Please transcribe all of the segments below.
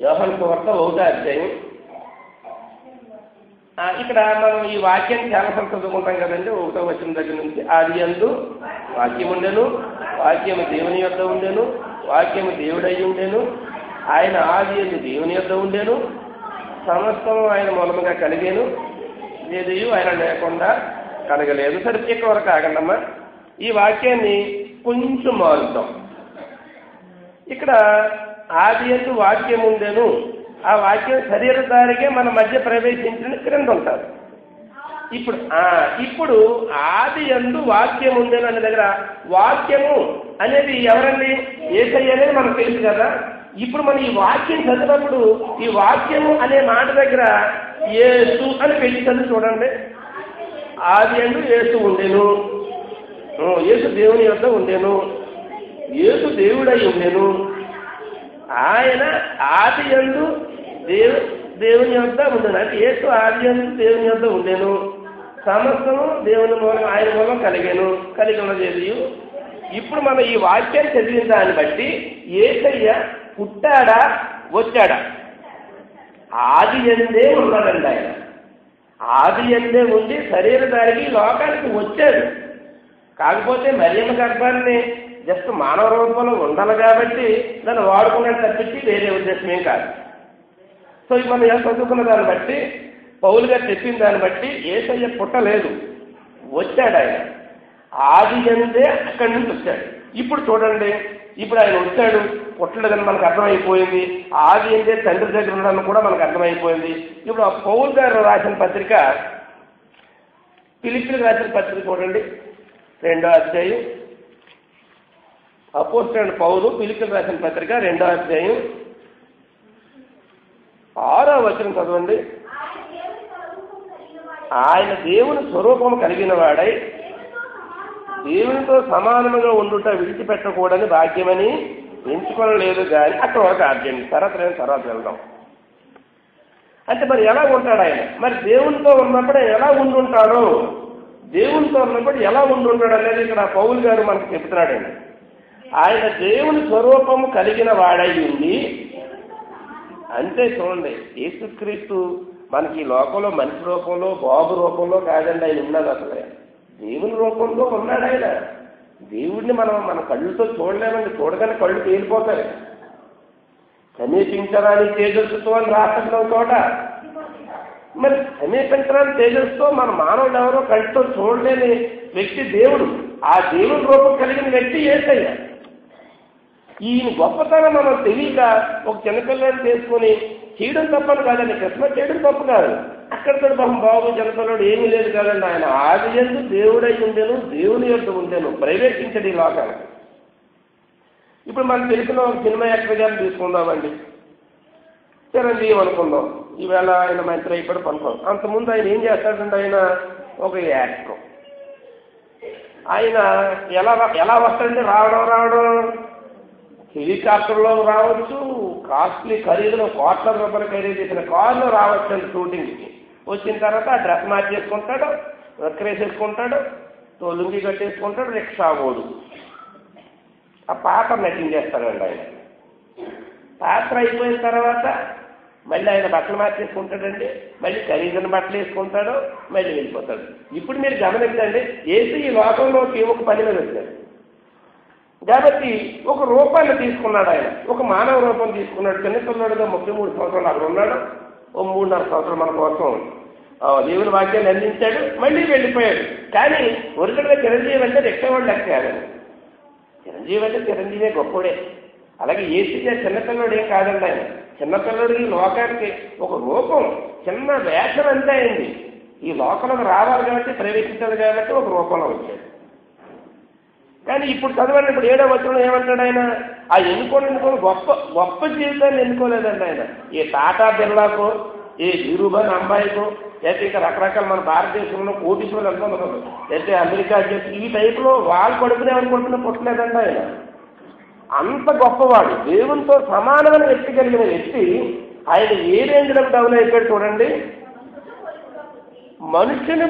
యోహాను సువార్త 1వ అధ్యాయం. ఇక్కడ మనం ఈ వాక్యాన్ని చాలాసార్లు చదువుకుంటాం కదండి. 1వ వచనం దగ్గర నుంచి, ఆదియందు వాక్యం ఉండెను, వాక్యము దేవుని యొద్ద ఉండెను, వాక్యము దేవుడై ఉండెను, ఆయన ఆదియందు దేవుని యొద్ద ఉండెను, సమస్తము ఆయన మూలముగా కలిగేను, ఏది ఆయన లేకుండా కలగలేదు. సరే, ఇక్కడ వరకు ఆగండమ్మా. ఈ వాక్యాన్ని కొంచెం మారుద్దాం. ఇక్కడ ఆదియందు వాక్యం ఉండెను, ఆ వాక్యం శరీరధారిగా మన మధ్య ప్రవేశించిన క్రింద ఉంటారు. ఇప్పుడు ఆదియందు వాక్యం ఉండెను అనే దగ్గర వాక్యము అనేది ఎవరండి? యేసయ్య అనేది మనకు తెలుసు కదా. ఇప్పుడు మనం ఈ వాక్యం చదివినప్పుడు ఈ వాక్యము అనే మాట దగ్గర యేసు అని పెళ్లి చదివి చూడండి. ఆదియందు యేసు ఉండెను, యేసు దేవుని యొద్ద ఉండెను, యేసు దేవుడై ఉండెను, ఆయన ఆదియందు దేవుని యొద్ద ఉండెను. అంటే యేసు ఆదియందు దేవుని యొద్ద ఉండెను, సమస్తము దేవుని మూలం ఆయన మూలం కలిగి ఉన్నది. ఇప్పుడు మనం ఈ వాక్యాన్ని చదివిన దాన్ని బట్టి యేసయ్య పుట్టాడా వచ్చాడా? ఆదియందే ఉన్నాడండి. ఆయన ఆదియందే ఉండి శరీరధారికి లోకానికి వచ్చాడు. కాకపోతే మరియమ్మ గర్భాన్ని జస్ట్ మానవ రూపంలో ఉండాలి కాబట్టి దాన్ని వాడుకున్నాడు తప్పించి వేరే ఉద్దేశం ఏం కాదు. సో మనం ఎలా చదువుకున్న దాన్ని బట్టి, పౌలు గారు చెప్పిన దాన్ని బట్టి యేసయ్య పుట్టలేదు, వచ్చాడు. ఆయన ఆదియందే అక్కడి నుంచి వచ్చాడు. ఇప్పుడు చూడండి, ఇప్పుడు ఆయన వచ్చాడు, పుట్టలేదని మనకు అర్థమైపోయింది. ఆదియందే తండ్రి దగ్గర ఉండడానికి కూడా మనకు అర్థమైపోయింది. ఇప్పుడు ఆ పౌలు గారు రాసిన పత్రిక, ఫిలిప్పీలకు రాసిన పత్రిక చూడండి, 2వ అధ్యాయం. అపోస్తలుడైన పౌలు ఫిలిప్పీలకు రాసిన పత్రిక 2వ అధ్యాయం 6వ వచనం చదవండి. ఆయన దేవుని స్వరూపము కలిగిన వాడై దేవునితో సమానముగా ఉండుట విడిచిపెట్టకూడని భాగ్యమని ఎంచుకోలేదు కానీ అక్కడ ఒక అర్థం. తర్వాత వెళ్దాం. అంటే మరి ఎలా ఉంటాడు ఆయన? మరి దేవునితో ఉన్నప్పుడు ఎలా ఉండుంటాడో, దేవునితో ఉన్నప్పుడు ఎలా ఉండుంటాడు అనేది ఇక్కడ పౌలు గారు మనకు చెప్తున్నాడండి. ఆయన దేవుని స్వరూపము కలిగిన వాడై ఉంది. అంతే చూడండి, యేసుక్రీస్తు మనకి లోకంలో మనిషి రూపంలో, బాబు రూపంలో కాదండి ఆయన ఉన్నది. అసలు దేవుని రూపంలో ఉన్నాడు ఆయన. దేవుడిని మన కళ్ళుతో చూడలేమండి, చూడగానే కళ్ళు తేలిపోతాయి. సమీపించడానికి తేజస్సుతో అని రాష్ట్రంలో చోట, మరి సమీపించడానికి తేజస్సుతో మన మానవుడు ఎవరో కళ్ళతో చూడలేని వ్యక్తి దేవుడు. ఆ దేవుని రూపం కలిగిన వ్యక్తి యేసయ్య. ఈయన గొప్పతనం మనం తెలియక ఒక చిన్నపిల్లని చేసుకుని చేయడం తప్పని కాదండి. క్రిస్మస్ చేయడం తప్పు కాదు. అక్కడితో బాబు చిన్నపిల్లడు ఏమీ లేదు కాదండి. ఆయన ఆదియందు దేవుడై ఉండేను, దేవుని యొద్ద ఉండేను, ప్రవేశించడు ఈ లోకానికి. ఇప్పుడు మనకు తెలిసిన ఒక సినిమా యాక్టర్ గారిని తీసుకుందామండి, చిరంజీవి అనుకుందాం. ఈవేళ ఆయన మంత్రి అయిపోయి పనుకోండి. అంతకుముందు ఆయన ఏం చేస్తాడంటే ఆయన ఒక యాక్టర్. ఆయన ఎలా వస్తాడంటే రావడం హెలికాప్టర్లో రావచ్చు, కాస్ట్లీ ఖరీదులో కోట్ల రూపాయలు ఖరీదు చేసిన కారులో రావచ్చు అండి షూటింగ్కి. వచ్చిన తర్వాత ఆ డ్రెస్ మార్చేసుకుంటాడు, వెక్కరేసేసుకుంటాడు, లుంగి కట్టేసుకుంటాడు, రిక్షా ఓడు. ఆ పాత్ర నటించేస్తాడండి ఆయన. పాత్ర అయిపోయిన తర్వాత మళ్ళీ ఆయన బట్టలు మార్చేసుకుంటాడండి, మళ్ళీ ఖరీదైన బట్టలు వేసుకుంటాడు, మళ్ళీ వెళ్ళిపోతాడు. ఇప్పుడు మీరు గమనించండి, యేసు ఈ లోకంలోకి ఒక పని మీద వచ్చాడు కాబట్టి ఒక రూపాన్ని తీసుకున్నాడు. ఆయన ఒక మానవ రూపం తీసుకున్నాడు. చిన్నపిల్లడుగా 33 సంవత్సరాలు అక్కడ ఉన్నాడు. ఓ 3.5 సంవత్సరాలు మన కోసం దేవుని వాక్యాన్ని అందించాడు, మళ్ళీ వెళ్ళిపోయాడు. కానీ ఒరిజినల్గా చిరంజీవి అంటే రిక్షావాడు లెక్కాడు. చిరంజీవి అంటే చిరంజీవే గొప్పడే. అలాగే ఏసీగా చిన్నపిల్లడు ఏం కాదండి. ఆయన చిన్నపిల్లడికి లోకానికి ఒక రూపం, చిన్న వేషం అంతే అయింది. ఈ లోకంలోకి రావాలి కాబట్టి, ప్రవేశించాలి కాబట్టి ఒక రూపంలో వచ్చాడు. కానీ ఇప్పుడు చదవండి, ఇప్పుడు 7వ వచనంలో ఏమంటాడు ఆయన? ఆ ఎన్నుకోని గొప్ప జీవితాన్ని ఎన్నుకోలేదండి ఆయన. ఏ టాటా బిర్లాకో, ఏ ధీరుభాయ్ అంబాయికో, లేకపోతే ఇంకా రకరకాల మన భారతదేశంలో కోటీశ్వరులు అనుకున్నారు, లేకపోతే అమెరికా చేసి ఈ టైపులో వాళ్ళు పడుకునే అనుకుంటున్న పుట్టలేదండి ఆయన. అంత గొప్పవాడు, దేవునితో సమానమైన వ్యక్తి కలిగిన వ్యక్తి. ఆయన ఏ రేంజ్లకు డౌన్ అయిపోయాడు చూడండి. మనిషిని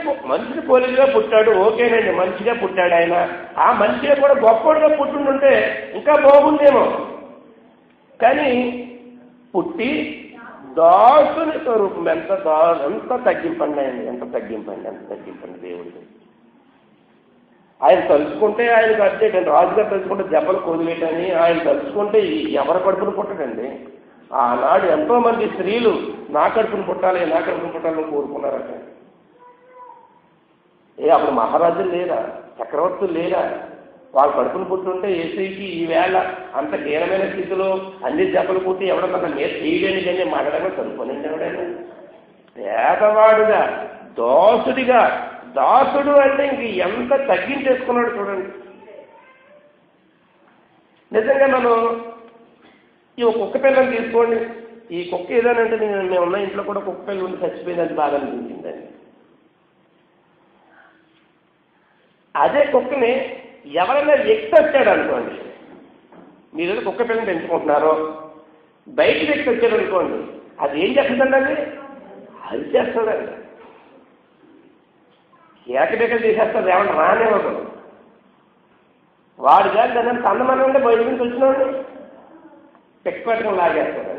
పోలికగా పుట్టాడు, ఓకేనండి, మనిషిగా పుట్టాడు ఆయన. ఆ మనిషిగా కూడా గొప్పగా పుట్టుంటే ఇంకా బాగుండేమో. కానీ పుట్టి దాసుని స్వరూపం. ఎంత తగ్గింపండి ఆయన, ఎంత తగ్గింపండి దేవుడికి. ఆయన తలుచుకుంటే ఆయనకు అడ్డేటండి, రాజుగారు తలుచుకుంటే దెబ్బలు కొదిలేటని, ఆయన తలుచుకుంటే ఎవరి కడుపును పుట్టడండి. ఆనాడు ఎంతో మంది స్త్రీలు నా కడుపును పుట్టాలని కోరుకున్నారట. అప్పుడు మహారాజులు లేరా, చక్రవర్తులు లేరా? వాళ్ళ కడుపును పుట్టుంటే ఏసీకి ఈవేళ అంత హీనమైన స్థితిలో అన్ని దెబ్బలు పుట్టి ఎవడన్నా మీద చేయలేని కానీ మాట్లాడగా చదువుకోనండి. ఎవడైనా పేదవాడుగా దాసుడు అంటే ఇంక ఎంత తగ్గించేసుకున్నాడు చూడండి. నిజంగా మనం ఈ కుక్క పిల్లని తీసుకోండి. ఈ కుక్క ఏదనంటే మేము ఉన్న ఇంట్లో కూడా కుక్క పిల్లలు ఉండి చచ్చిపోయిందని బాగా అనిపించిందండి. అదే కుక్కని ఎవరైనా వ్యక్తి వచ్చాడు అనుకోండి, మీరు కుక్క పిల్లని పెంచుకుంటున్నారో బయట వ్యక్తి వచ్చాడు అనుకోండి, అది ఏం చేస్తుందండి? అది చేస్తుందండి, ఏకబేకలు చేసేస్తుంది. ఏమన్నా రానివ్వదు. వాడు కాదు దాన్ని తన్నమనంటే బయట నుంచి వచ్చినాడు పిక్ పెట్టుకుని లాగేస్తాడు.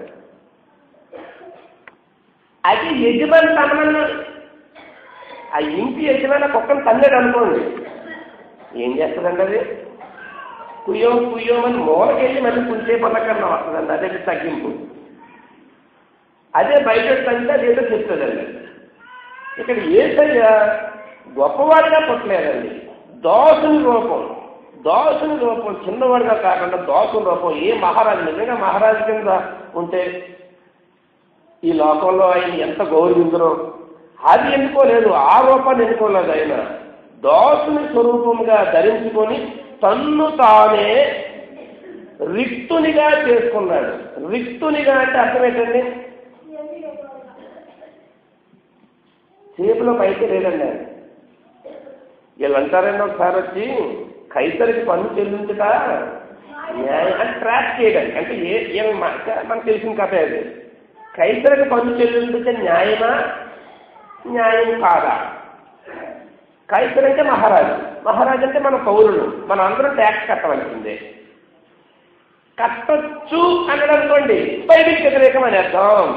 అది యజమాని తన్నమన్నాడు. ఆ ఇంటి యజమాని కుక్కను తన్నాడు అనుకోండి, ఏం చేస్తుందండి? అది కుయ్యోమని మూలకెళ్ళి మళ్ళీ కుంచే పళ్ళకన్నా వస్తుందండి. అదే తగ్గింపు. అదే బయట తంటే అదేదో చెప్తుందండి. ఇక్కడ ఏసయ్య గొప్పవాడిగా పుట్టలేదండి, దాసుని రూపం చిన్నవాడిగా కాకుండా దాసుని రూపం. ఏ మహారాజు నిజంగా మహారాజు కింద ఉంటే ఈ లోకంలో ఆయన ఎంత గౌరవిందరో అది ఎన్నుకోలేదు, ఆ రూపాన్ని ఎన్నుకోలేదు. ఆయన దాసుని స్వరూపంగా ధరించుకొని తన్ను తానే రిక్తునిగా చేసుకున్నాడు. రిక్తునిగా అంటే అర్థం ఏంటండి? చేతిలో పైకి లేదండి. ఆయన వీళ్ళు అంటారండి ఒకసారి వచ్చి కైసరికి పన్ను చెల్లించుట న్యాయం ట్రాక్ చేయడానికి. అంటే మనకు తెలిసిన కథ అది. కైసరికి పన్ను చెల్లించుటే న్యాయమా న్యాయం కాదా? కైసర్ అంటే మహారాజు అంటే మన పౌరులు, మనం అందరం ట్యాక్స్ కట్టవలసిందే. కట్టొచ్చు అన్నాడు అనుకోండి, బైబిల్కి వ్యతిరేకం అని అర్థం.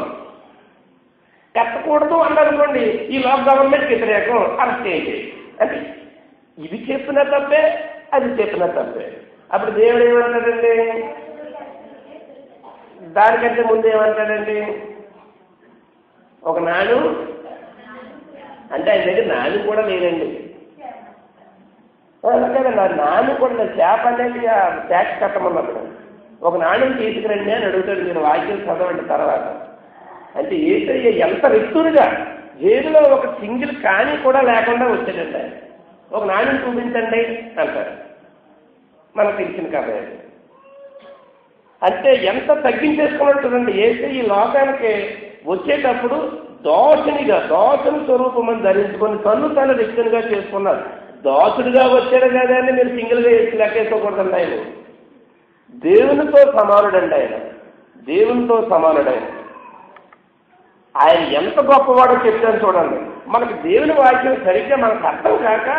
కట్టకూడదు అన్నారనుకోండి, ఈ లోక్ గవర్నమెంట్ వ్యతిరేకం, అరెస్ట్ చేయండి. అంటే ఇది చెప్పిన తప్పే, అది చెప్పిన తప్పే. అప్పుడు దేవుడు ఏమంటాడండి? దానికంటే ముందు ఏమంటాడండి? ఒక నాడు అంటే ఆయన దగ్గర నాని కూడా లేదండి. కదండి, నాని కూడా చేప అనేది ట్యాక్స్ కట్టమన్నప్పుడు ఒక నాణ్యం తీసుకురండి అని అడుగుతాడు. మీరు వాక్యం చదవండి తర్వాత. అంటే ఏసయ్య ఎంత రిక్తుడుగా జైలులో ఒక సింగిల్ కానీ కూడా లేకుండా వచ్చాడండి. ఆయన ఒక నాణ్యం చూపించండి అంటారు. మనకు తెలిసిన కాబట్టి అంటే ఎంత తగ్గించేసుకున్నట్టుందండి. ఏసయ్య ఈ లోకానికి వచ్చేటప్పుడు దాసుని స్వరూపం ధరించుకొని తను రిక్తునిగా చేసుకున్నాడు. దాసుడిగా వచ్చాడు కదా అని మీరు సింగిల్గా వేసి లెక్కేసుకోకూడదండి. ఆయన దేవునితో సమానుడండి. ఆయన ఎంత గొప్పవాడో చెప్తాను చూడండి. మనకు దేవుని వాక్యం సరిగ్గా మనకు అర్థం కాక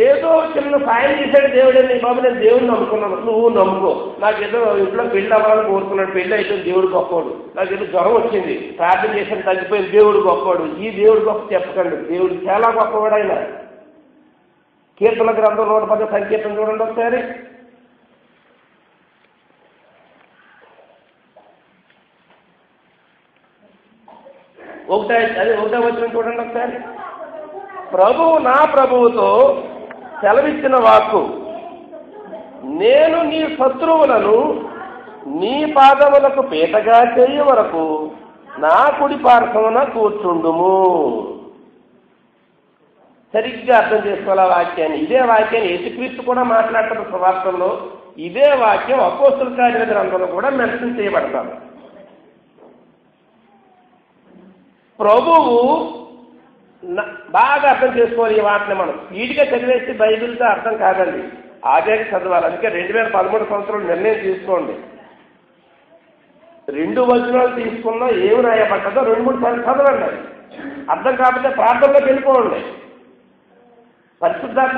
ఏదో చిన్న సాయం చేశాడు దేవుడు అని, బాబు నేను దేవుడిని నమ్ముకున్నాను, నువ్వు నమ్ముకో. నాకేదో ఇంట్లో పెళ్లి అవ్వాలని కోరుకున్నాడు, పెళ్లి అయితే దేవుడు గొప్పవాడు. నాకేదో జ్వరం వచ్చింది, ప్రార్థన చేసిన తగ్గిపోయింది, దేవుడు గొప్పవాడు. ఈ దేవుడు గొప్ప చెప్పకండి, దేవుడు చాలా గొప్పవాడు. ఆయన కీర్తన గ్రంథం 110 సంకీర్తన చూడండి ఒకసారి. ఒకటో వచనం చూడండి ఒకసారి. ప్రభువు నా ప్రభువుతో సెలవిచ్చిన వాక్కు, నేను నీ శత్రువులను నీ పాదములకు పీటగా చేయ వరకు నా కుడి పార్శ్వమున కూర్చుండుము. సరిగ్గా అర్థం చేసుకోవాలి ఆ వాక్యాన్ని. ఇదే వాక్యాన్ని యేసుక్రీస్తు కూడా మాట్లాడుతున్న సువార్తల్లో ఇదే వాక్యం అపోస్తల కార్యాల గ్రంథంలో కూడా మెన్షన్ చేయబడతారు. ప్రభువు బాగా అర్థం చేసుకోవాలి ఈ వాటిని. మనం స్పీడ్గా చదివేసి బైబిల్తో అర్థం కాదండి, ఆగాక చదవాలి. అందుకే 2013 సంవత్సరం నిర్ణయం తీసుకోండి. 2 వచనాలు తీసుకున్నా ఏమి రాయబడ్డదో 2-3 సార్లు చదవండి. అర్థం కాకపోతే ప్రార్థనలోకి వెళ్ళిపోండి. పరిశుద్ధాత్మ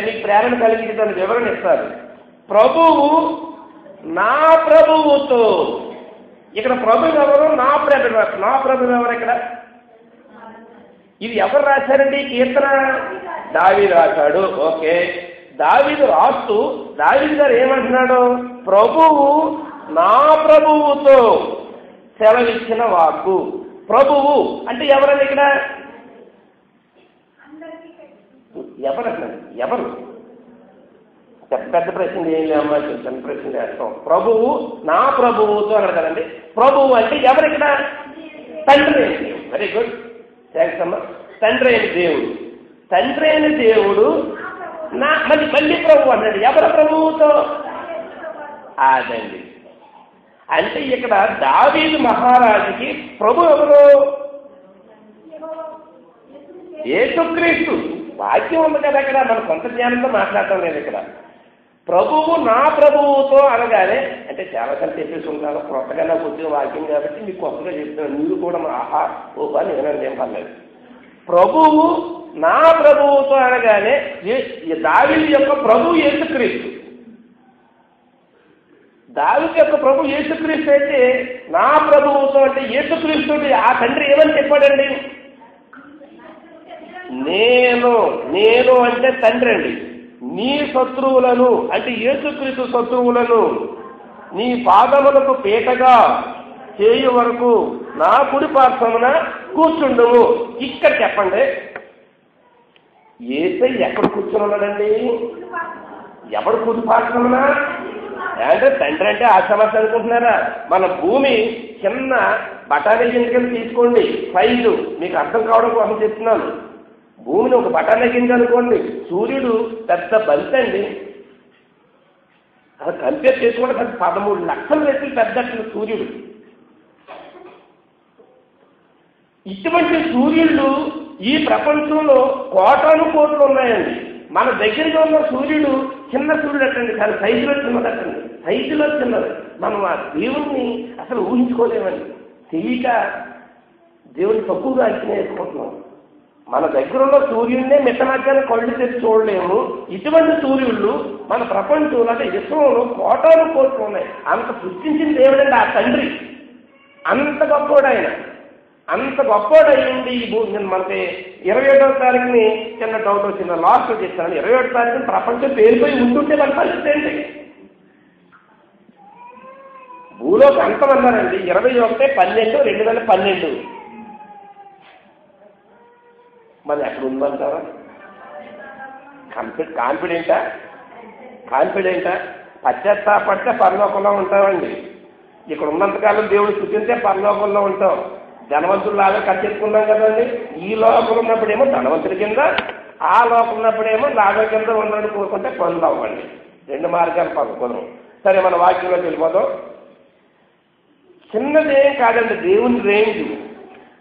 మీకు ప్రేరణ కలిగి దాని వివరణ ఇస్తారు. ప్రభువు నా ప్రభువుతో ఇక్కడ ప్రభు ఎవరు? నా ప్రభు ఎవరు ఇక్కడ? ఇది ఎవరు రాశారండి కీర్తన? దావీదు రాశాడు. ఓకే, దావీదు రాస్తూ దావీదు గారు ఏమంటున్నాడు? ప్రభువు నా ప్రభువుతో సెలవిచ్చిన వాక్కు. ప్రభువు అంటే ఎవరండి ఇక్కడ? ఎవరు? పెద్ద ప్రశ్న ఏం లేమ్మా, చిన్న ప్రశ్న చేస్తాం. ప్రభువు నా ప్రభువుతో అన్నారు కదండి. ప్రభువు అంటే ఎవరు ఇక్కడ? తండ్రి అయిన దేవుడు. వెరీ గుడ్, థ్యాంక్స్ అమ్మా. తండ్రి అయిన దేవుడు. తండ్రి అయిన దేవుడు నా మళ్ళీ ప్రభు అన్నాడు. ఎవరు ప్రభువుతో? అదండి. అంటే ఇక్కడ దావీదు మహారాజుకి ప్రభు ఎవరు? యేసుక్రీస్తు. వాక్యం ఉంది కదా అక్కడ, మన కొంత జ్ఞానంతో మాట్లాడటం లేదు ఇక్కడ. ప్రభువు నా ప్రభువుతో అనగానే, అంటే చాలాసార్లు చెప్పేసి ఉంటాను, కొత్తగా నాకు వచ్చిన వాక్యం కాబట్టి మీకు కొత్తగా చెప్తున్నాను. మీరు కూడా ఆహా ఓ పని వినండి, ఏం పర్లేదు. ప్రభువు నా ప్రభువుతో అనగానే దావీదు యొక్క ప్రభు యేసుక్రీస్తు. దావీదు యొక్క ప్రభు యేసుక్రీస్తు అయితే నా ప్రభువుతో అంటే యేసుక్రీస్తు ఆ తండ్రి ఏమని చెప్పాడండి? నేను అంటే తండ్రి అండి. నీ శత్రువులను అంటే యేసుక్రీస్తు శత్రువులను నీ పాదములకు పీటగా చేయు వరకు నా కుడి పార్శ్వమున కూర్చుండుము. ఇక్కడ చెప్పండి, యేసయ్య ఎక్కడ కూర్చుని ఉన్నాడండి? ఎవడు కుడి పార్శ్వమున? అంటే తండ్రి అంటే ఆశామాస అనుకుంటున్నారా? మన భూమి చిన్న బఠానీ గింజలు తీసుకోండి, సైజు మీకు అర్థం కావడం కోసం చెప్తున్నాను. భూమిని ఒక బఠానీ గింజ అనుకోండి, సూర్యుడు పెద్ద బంతండి. అది కంపేర్ చేసుకుంటే 13 లక్షల రెట్లు పెద్ద సూర్యుడు. ఇటువంటి సూర్యుళ్ళు ఈ ప్రపంచంలో కోట్లు ఉన్నాయండి. మన దగ్గరగా ఉన్న సూర్యుడు చిన్న సూర్యుడు అట్టండి, కానీ సైజులో చిన్నదట్టండి, సైజులో చిన్నది. మనం ఆ దేవుణ్ణి అసలు ఊహించుకోలేమండి. తెలియక దేవుని తక్కువగా అంచనా వేసుకుంటున్నాం. మన దగ్గర ఉన్న సూర్యుడినే మిట్టమధ్యాన్ని కళ్ళు తెచ్చి చూడలేము. ఇటువంటి సూర్యుళ్ళు మన ప్రపంచంలో అంటే విశ్వంలో కోట్లు ఉన్నాయి. అంత సృష్టించిన దేవుడండి ఆ తండ్రి. అంత గొప్పోడు ఆయన. అంత గొప్పోడు అయ్యింది ఈ భూమి. మనకి 27వ తారీఖుని చిన్న డౌట్ వచ్చింది, లాస్ట్ చెప్తాను. 27వ తారీఖుని ప్రపంచం పేరుపోయి ఉంటుంటే మన పరిస్థితి ఏంటి? భూలోకి అంతమన్నారండి 21/12/2012. మరి ఎక్కడ ఉందంటారా? కాన్ఫిడెంటా? పశ్చాత్తాపడితే పరలోకంలో ఉంటామండి. ఇక్కడ ఉన్నంతకాలం దేవుడు స్థుతించే పరలోకంలో ఉంటాం. ధనవంతుల్లాగా కట్టెత్తుకున్నాం కదండి. ఈ లోపల ఉన్నప్పుడేమో ధనవంతుడి కింద, ఆ లోపల ఉన్నప్పుడేమో లాభం కింద ఉన్నాడు కోరుకుంటే పనులు అవ్వండి. 2 మార్గాలు పనుకున్నాం. సరే, మన వాక్యంలోకి వెళ్ళిపోదాం. చిన్నదేం కాదండి దేవుని రేంజ్.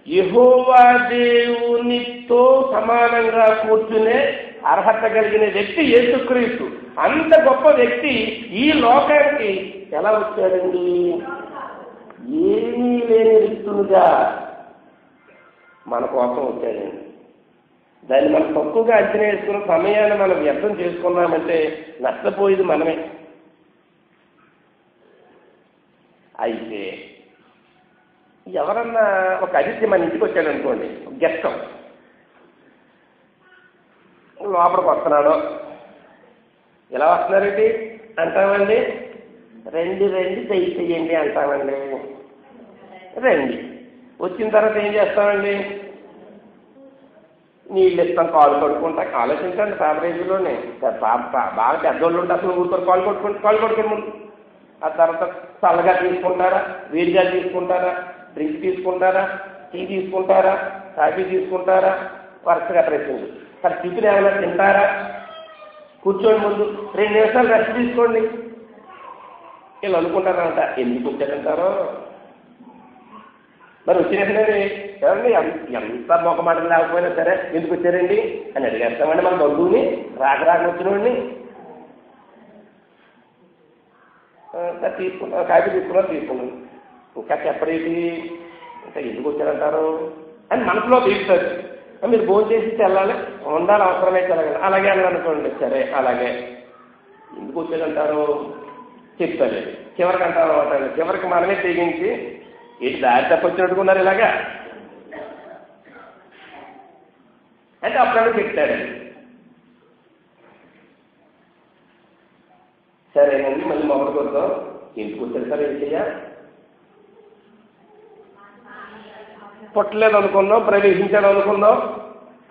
యెహోవా దేవునితో సమానంగా కూర్చునే అర్హత కలిగిన వ్యక్తి యేసుక్రీస్తు. అంత గొప్ప వ్యక్తి ఈ లోకానికి ఎలా వచ్చాడండి? ఏమీ లేని వ్యక్తులుగా మన కోసం వచ్చాడండి. దాన్ని మనం తక్కువగా అంచనా వేసుకున్న సమయాన్ని మనం వ్యర్థం చేసుకున్నామంటే నష్టపోయేది మనమే. అయితే ఎవరన్నా ఒక అతిథి మన ఇంటికి వచ్చాడు అనుకోండి, గెస్ట్ లోపలికి వస్తున్నాడు. ఎలా వస్తున్నారండి అంటామండి? రండి దయచేయండి అంటామండి. రండి. వచ్చిన తర్వాత ఏం చేస్తామండి? నీళ్ళు ఇస్తాం, కాలు కొట్టుకుంటా. ఆలోచించండి, ఫ్యామిలీలోనే బాగా పెద్దోళ్ళు ఉంటే అసలు ఊరుకొని కాలు కొట్టుకుని ముందు. ఆ తర్వాత చల్లగా తీసుకుంటారా, వేడిగా తీసుకుంటారా, డ్రింక్ తీసుకుంటారా, టీ తీసుకుంటారా, కాఫీ తీసుకుంటారా, వరుసగా ప్రశ్నలు. మరి టిఫిన్ ఏమైనా తింటారా? కూర్చోండి, ముందు 2 నిమిషాలు రెస్ట్ తీసుకోండి. వీళ్ళు అనుకుంటారంట, ఎందుకు వచ్చారంటారో. మరి వచ్చినట్టునే ఎవరండి ఎంత మొక్కమాట లేకపోయినా సరే ఎందుకు వచ్చారండి అని అడిగేస్తామండి మన బంధువుని, రాక వచ్చినోడిని. తీసుకుంటాం, కాఫీ తీసుకున్నాం. ఇంకా చెప్పరేది, ఇంకా ఎందుకు వచ్చారంటారు అని మనసులో తీరుతుంది. మీరు భోజనం చేసి వెళ్ళాలి, ఉండాలి, అవసరమైతే వెళ్ళాలి. అలాగే అని అనుకోండి. సరే, అలాగే ఎందుకు వచ్చారంటారు చెప్తారు. చివరికి అంటారు అనమాట. చివరికి మనమే తెగించి ఏంటి దారి తప్పొచ్చినట్టుకున్నారు ఇలాగా అంటే అప్పుడన్నా చెప్తాడండి. సరేనండి, మళ్ళీ మొదలు కొడతాం. ఇంటికి వచ్చారు సార్, ఏం చెయ్యా పుట్టలేదు అనుకున్నాం, ప్రవేశించాడు అనుకున్నాం,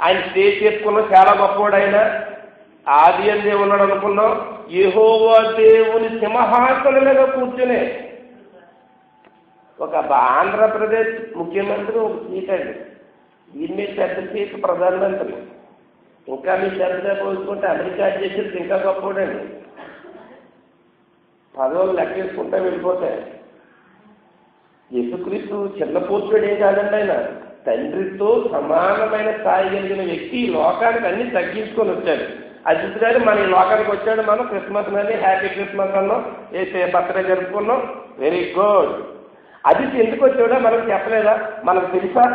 ఆయన స్టేజ్ చెప్పుకున్నాం, చాలా గొప్పవాడు ఆయన, ఆది అందే ఉన్నాడు అనుకున్నాం. యెహోవా దేవుని సింహాసనం మీద కూర్చునే ఒక ఆంధ్రప్రదేశ్ ముఖ్యమంత్రి ఒక సీట్ అండి. దీని మీద పెద్ద సీట్ ప్రధానమంత్రి. ఇంకా మీ పెద్దగా పోల్చుకుంటే అమెరికా చేసేది ఇంకా గొప్పవాడండి. పదవులు లెక్కేసుకుంటా వెళ్ళిపోతాయి. యేసుక్రీస్తు చిన్న పోర్చుడే కాదండి, ఆయన తండ్రితో సమానమైన స్థాయి కలిగిన వ్యక్తి ఈ లోకానికి అన్ని తగ్గించుకొని వచ్చాడు. అజిత్ గారు మన ఈ లోకానికి వచ్చాడు, మనం క్రిస్మస్ అనేది హ్యాపీ క్రిస్మస్ అన్నాం, బర్త్డే జరుపుకున్నాం, వెరీ గుడ్. అజిత్ ఎందుకు వచ్చాడో మనకు చెప్పలేదా? మనకు తెలుసా?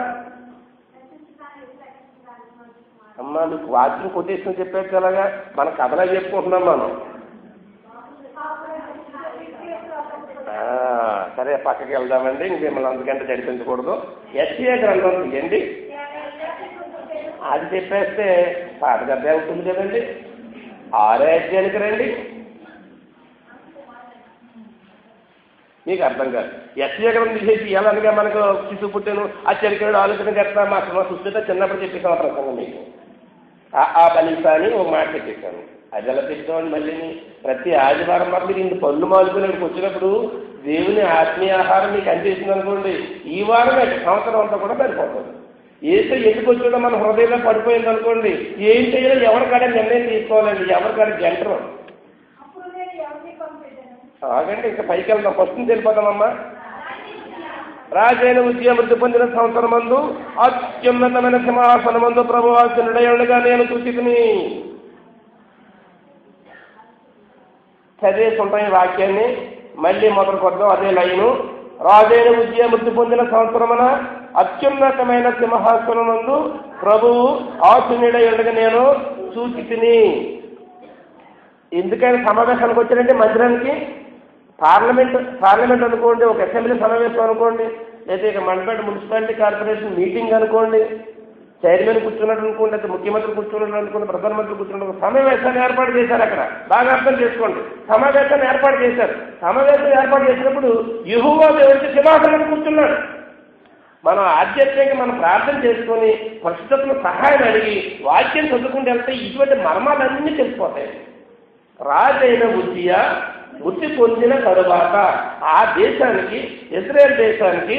అమ్మా మీకు వాచ్యం కొటేషన్ చెప్పాడు అలాగా, మన కథలా చెప్పుకుంటున్నాం మనం. సరే పక్కకి వెళ్దామండి, ఇంక మిమ్మల్ని అందుకంటే నడిపించకూడదు. యెషయా గ్రంథం తీయండి, అది చెప్పేస్తే పాత గద్ద ఉంటుంది కదండి. 6వ అధ్యాయానికి రండి, మీకు అర్థం కాదు. యెషయా గ్రంథం తీసేసి ఎలాగా మనకు శిశువు పుట్టాను, ఆ చరిత్ర ఆలోచన కట్టా మా సుస్థిత చిన్నప్పుడు చెప్పేసాం ప్రసంగం మీకు. ఆ బలిసా అని ఒక మాట చెప్పేశాను, అది ఎలా తెచ్చామని మళ్ళీ ప్రతి ఆదివారం మాకు మీరు ఇంత పళ్ళు మాలుకునేకి వచ్చినప్పుడు దేవుని ఆత్మీయ ఆహారం మీకు అందిస్తుంది అనుకోండి, ఈ వారం సంవత్సరం అంతా కూడా సరిపోతుంది. ఏదో ఎందుకు వచ్చాడో మన హృదయంలో పడిపోయింది అనుకోండి, ఏం చేయాలో ఎవరికాడే నిర్ణయం తీసుకోవాలండి, ఎవరికాడే జంటరు. ఆగండి, ఇంకా పైకి వెళ్దాం, ఫస్ట్ తెలిపోతామమ్మా. రాజైన ఉజ్జియా మృతి పొందిన సంవత్సరం మందు అత్యున్నతమైన సింహాసనమందు ప్రభువాసునుడయుడుగా నేను చూసితిని. చదివేసుకుంటాం ఈ వాక్యాన్ని, మళ్ళీ మొదలు కొద్దాం అదే లైను. రాజైన ఉజ్జియా మృతి పొందిన సంవత్సరమున అత్యున్నతమైన సింహాసనమందు ప్రభువు ఆసీనుడయుడుగా నేను చూసితిని. ఎందుకైనా సమావేశానికి వచ్చారంటే మందిరానికి, పార్లమెంట్ అనుకోండి, ఒక అసెంబ్లీ సమావేశం అనుకోండి, లేదా ఇక మండపేట మున్సిపాలిటీ కార్పొరేషన్ మీటింగ్ అనుకోండి, చైర్మన్ కూర్చున్నట్టు అనుకోండి, లేదా ముఖ్యమంత్రి కూర్చున్నట్టు అనుకోండి, ప్రధానమంత్రి కూర్చున్నట్టు సమావేశాన్ని ఏర్పాటు చేశారు. అక్కడ బాగా అర్థం చేసుకోండి, సమావేశాన్ని ఏర్పాటు చేశారు. సమావేశం ఏర్పాటు చేసినప్పుడు యెహోవా దేవుడి సింహాసనం కూర్చున్నాడు. మనం ఆధ్యాత్మికంగా మనం ప్రార్థన చేసుకొని పరిశుద్ధతను సహాయం అడిగి వాక్యం చదువుకుంటూ వెళ్తే ఇటువంటి మర్మాలన్నీ తెలిసిపోతాయి. రాజైన ఉజ్జియా మృతి పొందిన తరువాత ఆ దేశానికి, ఇశ్రాయేల్ దేశానికి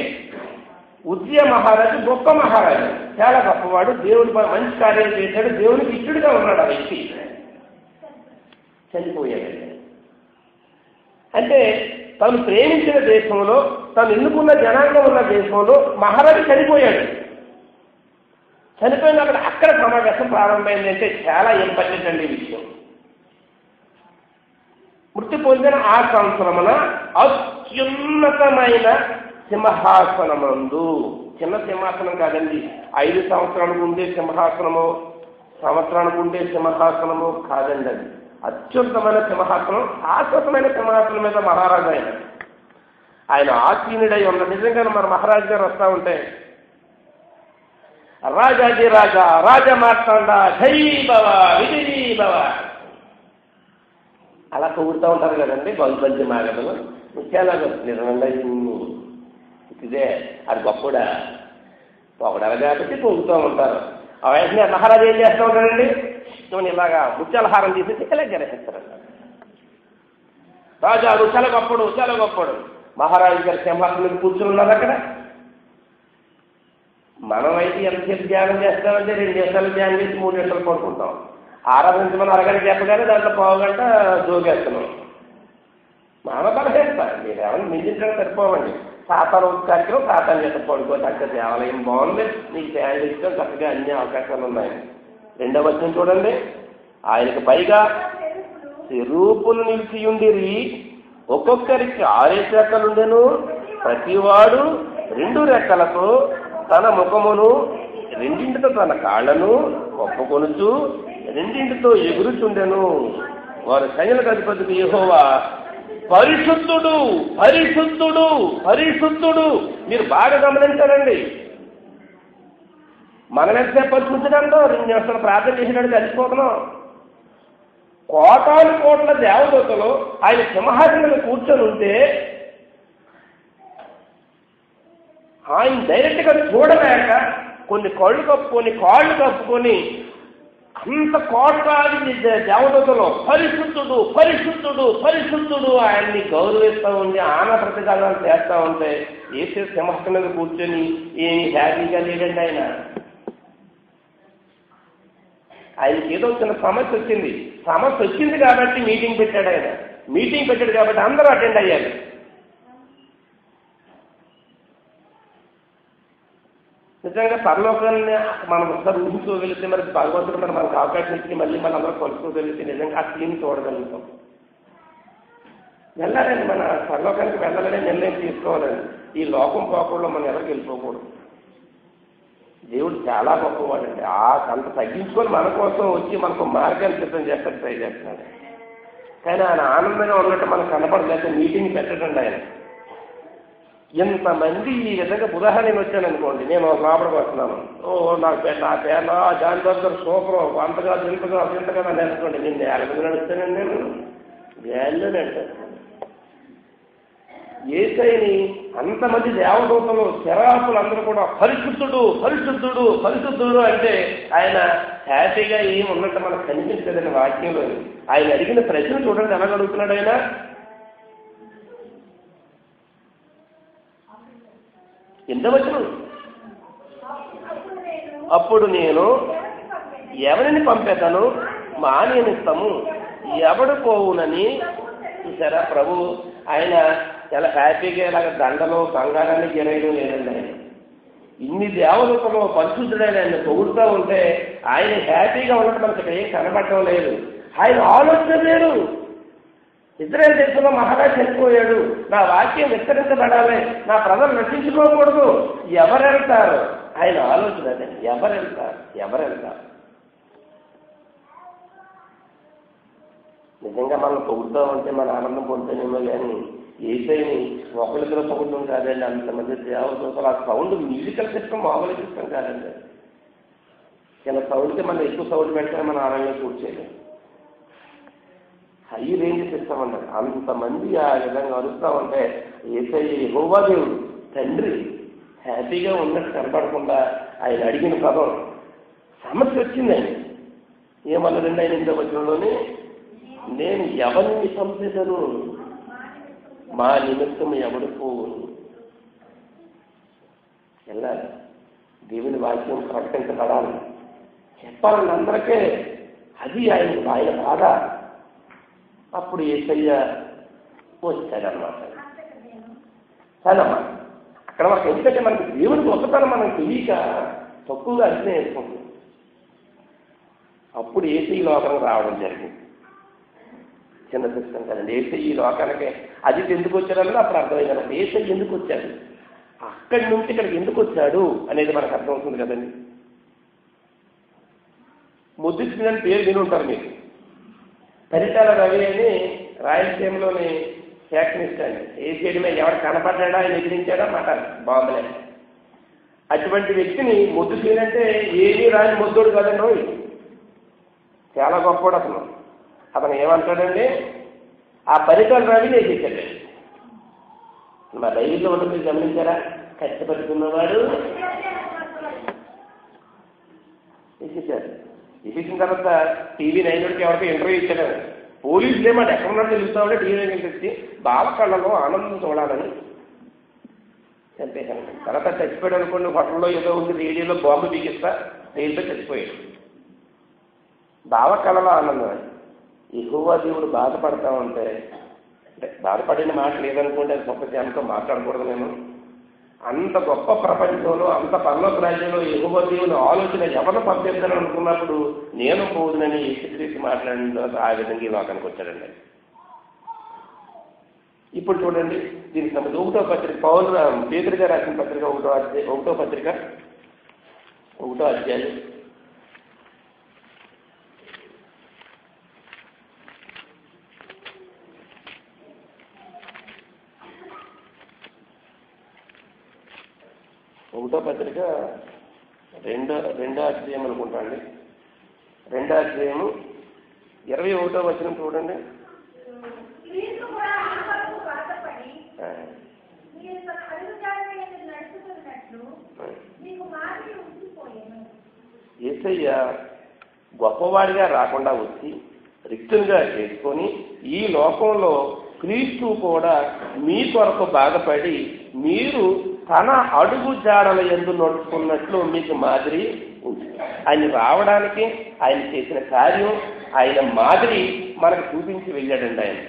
ఉజ్జియా మహారాజు గొప్ప మహారాజు, చాలా గొప్పవాడు, దేవుడు మంచి కార్యాలు చేశాడు, దేవునికి ఇష్టడుగా ఉన్నాడు. ఆ వ్యక్తి చనిపోయాడు. అంటే తను ప్రేమించిన దేశంలో, తను ఎన్నుకున్న జనాంగం ఉన్న దేశంలో మహారాజు చనిపోయాడు. చనిపోయిన అక్కడ సమావేశం ప్రారంభమైంది. అంటే చాలా ఇంపార్టెంట్ అండి ఈ విషయం. మృతి పొందిన ఆ సంవత్సరమున అత్యున్నతమైన సింహాసనమందు, చిన్న సింహాసనం కాదండి, 5 సంవత్సరాలకు ఉండే సింహాసనము, సంవత్సరానికి ఉండే సింహాసనము కాదండి, అది అత్యున్నతమైన సింహాసనం, శాశ్వతమైన సింహాసనం మీద మహారాజు ఆయన ఆసీనుడై ఉన్న. నిజంగా మన మహారాజు గారు వస్తూ ఉంటే రాజాజీ రాజా, రాజా మార్తాండ, జై భవ, విజయీ భవ అలా పొగుడుతూ ఉంటారు కదండి బల్బంజి మాగదలు. చాలా నిజంగా ఇదే అది గొప్పడా పొగడాలి కాబట్టి పొగుతూ ఉంటారు. ఆ వయసుని మహారాజు ఏం చేస్తూ ఉంటారండి, ఇలాగా ముత్యాలహారం తీసేసి ఇలా జరేస్తారంట. రాజాడు చాలా గొప్పడు, చాలా గొప్పడు. మహారాజు గారి సింహాసనం మీద కూర్చుని ఉన్నారు అక్కడ. మనం అయితే ఎంతసేపు ధ్యానం చేస్తామంటే 2 నిమిషాలు ధ్యానం చేసి 3 నిమిషాలు పడుకుంటాం. ఆరాధించమని అరగంట చెప్పగానే దాంట్లో 1/2 గంట జోగేస్తున్నాం. మానవ బలహేస్తారు, మీరు ఏమైనా మించించడం సరిపోవండి. సాతాను కార్యక్రమం సాతాను చేత పడుకోవచ్చు. అక్కడ దేవాలయం బాగుంది, నీకు ఫ్యాన్లు ఇష్టం, చక్కగా అన్ని అవకాశాలు ఉన్నాయి. 2వ వచనం చూడండి, ఆయనకు పైగా రూపులు నిలిచియుండిరి, ఒక్కొక్కరికి 6 రెక్కలుండెను, ప్రతివాడు 2 రెక్కలతో తన ముఖమును, 2 తన కాళ్లను ఒప్పుకొనుచు 2 ఎగురుచుండెను. వారు సైన్యులకు అధిపతికి యెహోవా పరిశుద్ధుడు, పరిశుద్ధుడు, పరిశుద్ధుడు. మీరు బాగా గమనించారండి. మనం ఎంత పరిశుద్ధుడంలో నేను అసలు ప్రార్థన చేసినట్టు కలిసిపోతున్నాం. కోటాను కోట్ల దేవదూతలు ఆయన సింహాసనం కూర్చొని ఉంటే ఆయన డైరెక్ట్గా చూడలేక కొన్ని కళ్ళు కప్పుకొని కాళ్ళు కప్పుకొని అంత కోట్లాది దేవదూతలు పరిశుద్ధుడు, పరిశుద్ధుడు, పరిశుద్ధుడు ఆయన్ని గౌరవిస్తూ ఉండి ఆనా ప్రతికారాలు చేస్తూ ఉంటే ఏసే సింహాసనం మీద కూర్చొని ఏమి హ్యాపీగా లేదండి. ఆయనకి ఏదో చిన్న సమస్య వచ్చింది కాబట్టి మీటింగ్ పెట్టాడు. ఆయన మీటింగ్ పెట్టాడు కాబట్టి అందరూ అటెండ్ అయ్యారు. నిజంగా పరలోకాన్ని మనం ఒకసారి ఊహించుకోగలిగితే మరి భగవంతుడు మరి మనకు అవకాశం ఇచ్చి మళ్ళీ మనం అందరూ కలుసుకోగలిగితే నిజంగా ఆ సీన్ చూడగలుగుతాం. వెళ్ళాలండి, మన పరలోకానికి వెళ్ళాలని నిర్ణయం తీసుకోవాలండి. ఈ లోకం పోకుండా మనం ఎవరికి వెళ్ళిపోకూడదు. దేవుడు చాలా గొప్పవాడండి. అంత తగ్గించుకొని మన కోసం వచ్చి మనకు మార్గాన్ని సిద్ధం చేస్తాడు, ట్రై చేస్తున్నాడు. కానీ ఆయన ఆనందంగా ఉన్నట్టు మనకు కనపడలేక మీటింగ్ పెట్టడండి. ఆయన ఇంతమంది ఈ విధంగా ఉదాహరణ వచ్చాను అనుకోండి, నేను లోపలికి వస్తున్నాను, నా పేరు జాన్ బర్గర్ సూపర్ అంతగా ఇంతగా అని అనుకోండి, నేను ఎలాగ నడుస్తానండి, నేను వేళ్ళు నడుస్తాను. యేసయ్యని అంతమంది దేవదూతలు శరాపులు అందరూ కూడా పరిశుద్ధుడు, పరిశుద్ధుడు, పరిశుద్ధుడు అంటే ఆయన హ్యాపీగా ఏమి ఉన్నట్టు మనకు కనిపించదండి వాక్యంలో. ఆయన అడిగిన ప్రశ్న చూడండి ఎలా అడుగుతున్నాడు. ఆయన ఎంత వచ్చిన అప్పుడు నేను ఎవరిని పంపేతాను మానేనిస్తాము ఎవడు పోవునని. చూసారా ప్రభు ఆయన చాలా హ్యాపీగా ఇలాగ దండలో కంగారాన్ని గిరేయడం లేదండి. ఆయన ఇన్ని దేవదూతలు పరిశుద్ధుడైన ఆయన పొగుడుతూ ఉంటే ఆయన హ్యాపీగా ఉన్నట్టు మనకి ఇక్కడ ఏం కనబడటం లేదు. ఆయన ఆలోచన లేదు. ఇజ్రాయెల్ దేశంలో మహారాజు చనిపోయాడు, నా వాక్యం విస్తరించబడాలి, నా ప్రజలు రక్షించుకోకూడదు, ఎవరెళ్తారు? ఆయన ఆలోచన అదే, ఎవరెళ్తారు. నిజంగా మనం పొగుడుతూ ఉంటే మన ఆనందం పొందుతానేమో కానీ యేసయ్యని ఒకరిద్దరు పొగుడడం కాదండి. అంతమంది దేవదూతలు ఆ సౌండ్ మ్యూజికల్ సిస్టమ్ మామూలు సిస్టమ్ కాదండి. చిన్న సౌండ్కి మనం ఎక్కువ సౌండ్ పెడితే మన ఆనందంగా కూర్చోలేదు. హై రేంజ్ సిస్టమ్ అన్నారు. అంతమంది ఆ విధంగా అరుస్తూ ఉంటే యేసయ్య యెహోవా దేవుడు తండ్రి హ్యాపీగా ఉన్నట్టు కనపడకుండా ఆయన అడిగిన పదం సమస్య వచ్చింది. ఆయన ఏమన్నారండి ఆయన ఇంత వచనంలోనే, నేను ఎవరిని పంపేదను మా నిమిత్తం ఎవడు పోవును. వెళ్ళాలి, దేవుని వాక్యం ప్రకటించబడాలి, చెప్పాలని అందరికీ. అది ఆయన బాధ. అప్పుడు యేసయ్య వచ్చాడన్నమాట. చాలమ్మా అక్కడ మనకు ఎందుకంటే మనకి దేవుని గొప్పతనం మనకు తెలియక తక్కువగా అర్థం చేసుకుంటుంది. అప్పుడు యేసయ్య లోకానికి రావడం జరిగింది. చిన్న సిస్టం కదండి. యేసయ్య ఈ లోకానికి అది ఎందుకు వచ్చాడన్నది అప్పుడు అర్థమైంది. యేసయ్య ఎందుకు వచ్చాడు, అక్కడి నుంచి ఇక్కడికి ఎందుకు వచ్చాడు అనేది మనకు అర్థమవుతుంది కదండి. ముద్దుకృష్ణ పేరు విని ఉంటారు మీరు. పరిటాల రవి అని రాయలసీమలోని ఫ్యాక్షనిస్ట్ అండి. ఏ సైడ్ మీద ఎవరు కనపడ్డా ఆయన ఎదిరించాడా మాట బాంబులే. అటువంటి వ్యక్తిని ముద్దు చేయనంటే ఏమీ రాని ముద్దోడు కదండి, చాలా గొప్పవాడు అతను. అతను ఏమంటాడండి, ఆ పరిటాల రవిని వేసేసాడు. మా డైరీలో ఉంటుంది మీరు గమనించారా, కష్టపడుతున్నవాడు వేసేసాడు. వేసేసిన తర్వాత టీవీ 9 ఎవరికి ఇంటర్వ్యూ ఇచ్చాడు. పోలీసులు ఏమాట ఎక్కడ ఉన్నాడో తెలుస్తామంటే టీవీ 9 తెచ్చి బాల కళ్ళలో ఆనందం చూడాలని చంపేశాను. తర్వాత చచ్చిపోయాడు అనుకోండి, హోటల్లో ఏదో ఉంది, రేడియోలో బాంబు బీకిస్తా రైలుతో చచ్చిపోయాడు. బావ కళలో ఆనందం. యెహోవా దేవుడు బాధపడతా ఉంటే, అంటే బాధపడిన మాట లేదనుకుంటే అది గొప్ప జ్ఞానంతో మాట్లాడకూడదు. నేను అంత గొప్ప ప్రపంచంలో అంత పరలోక రాజ్యంలో యెహోవా దేవుని ఆలోచన ఎవరిని పంపిద్దాను అనుకున్నప్పుడు నేను పోదునని యేసుక్రీస్తు మాట్లాడిన తర్వాత ఆ విధంగా ఈ లోకానికి వచ్చాడండి. ఇప్పుడు చూడండి, దీనికి సంబంధించి 1వ పత్రిక పేతురు గారు రాసిన పత్రిక 1వ పత్రిక 1వ అధ్యాయం 1 ఒకటో పత్రిక రెండో అధ్యాయం అనుకుంటా అండి. 2వ అధ్యాయము 21వ వచనం చూడండి. యేసయ్య గొప్పవాడిగా రాకుండా వచ్చి రిక్తునిగా చేసుకొని ఈ లోకంలో క్రీస్తు కూడా మీ కొరకు బాధపడి మీరు తన అడుగు జాడల యందు నడుచుకున్నట్లు మీకు మాదిరి ఉంది. ఆయన రావడానికి ఆయన చేసిన కార్యం, ఆయన మాదిరి మనకు చూపించి వెళ్ళాడండి. ఆయన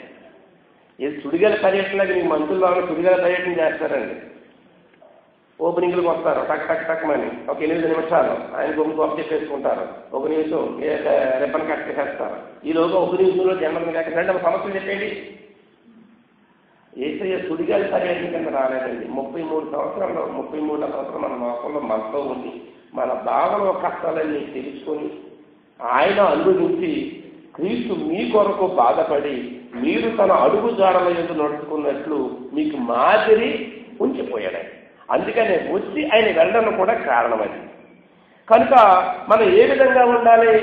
ఏది సుడిగల పర్యటనకి మీ మంత్రుల్లో సుడిగల పర్యటన చేస్తారండి. ఓపెనింగ్లకు వస్తారు టక్ టక్ టక్ మని ఒక 8 నిమిషాలు ఆయన గొప్ప చెప్పేసుకుంటారు. 1 నిమిషం రిబ్బన్ కట్ చేసేస్తారు. ఈలోగా 1 నిమిషంలో జన్మదిన కాక 2 సమస్యలు చెప్పేయండి. యేసయ్య సుడిగాలి పర్యటన కింద రాలేదండి. 33 సంవత్సరం మన లోకంలో మనతో ఉండి మన భావన కష్టాలన్నీ తెలుసుకొని ఆయన అనుభవించి క్రీస్తు మీ కొరకు బాధపడి మీరు తన అడుగు జాడల యందు నడుచుకున్నట్లు మీకు మాదిరి ఉంచిపోయాడు. అందుకనే వచ్చి ఆయన వెళ్ళడం కూడా కారణం అది. కనుక మనం ఏ విధంగా ఉండాలి?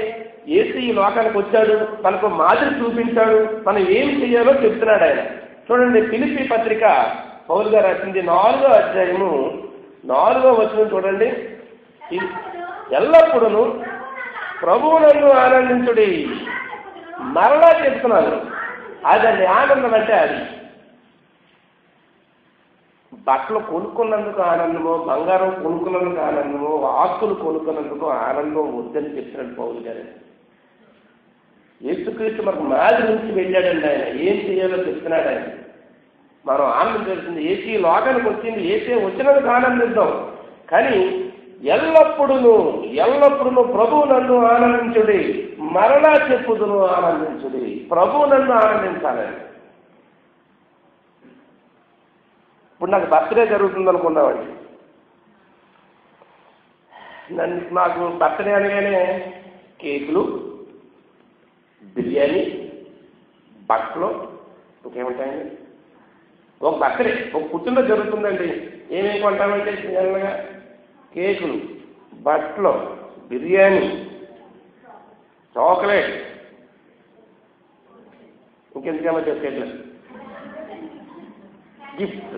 యేసు ఈ లోకానికి వచ్చాడు, మనకు మాదిరి చూపించాడు, మనం ఏం చేయాలో చెప్తున్నాడు ఆయన. చూడండి, ఫిలిప్పీ పత్రిక పౌలు గారు రాసింది 4వ అధ్యాయము 4వ వచనం చూడండి. ఎల్లప్పుడూ ప్రభువునందు ఆనందించుడి. మరలా చెప్తున్నాను, అదండి ఆనందం అంటే అది. బట్టలు కొనుక్కున్నందుకు ఆనందమో, బంగారం కొనుక్కున్నందుకు ఆనందమో, ఆస్తులు కొనుక్కున్నందుకు ఆనందం వద్దని చెప్తున్నాడు పౌలు గారు. యేసుక్రీస్తు మనకు మాదిరి నుంచి వెళ్ళాడండి. ఆయన ఏం చేయాలో చెప్తున్నాడు. ఆయన మనం ఆనందించాల్సింది ఏసీ లోకానికి వచ్చింది, ఏసీ వచ్చినందుకు ఆనందిద్దాం. కానీ ఎల్లప్పుడూ ప్రభువు నన్ను ఆనందించుడి, మరలా చెప్పుదును ఆనందించుడి. ప్రభువు నన్ను ఆనందించాలని. ఇప్పుడు నాకు బర్త్డే జరుగుతుంది అనుకున్నామండి. నాకు బర్త్డే అనగానే కేకులు, బిర్యానీ, బట్టలు, ఇంకేముంటాయండి. ఒక బర్త్డే, ఒక పుట్టినరోజు జరుగుతుందండి. ఏమేమి కొంటామంటే జనరల్గా కేకులు, బట్టలు, బిర్యానీ, చాక్లెట్, ఇంకెందుకేమో చెప్పేట్లేదు, గిఫ్ట్,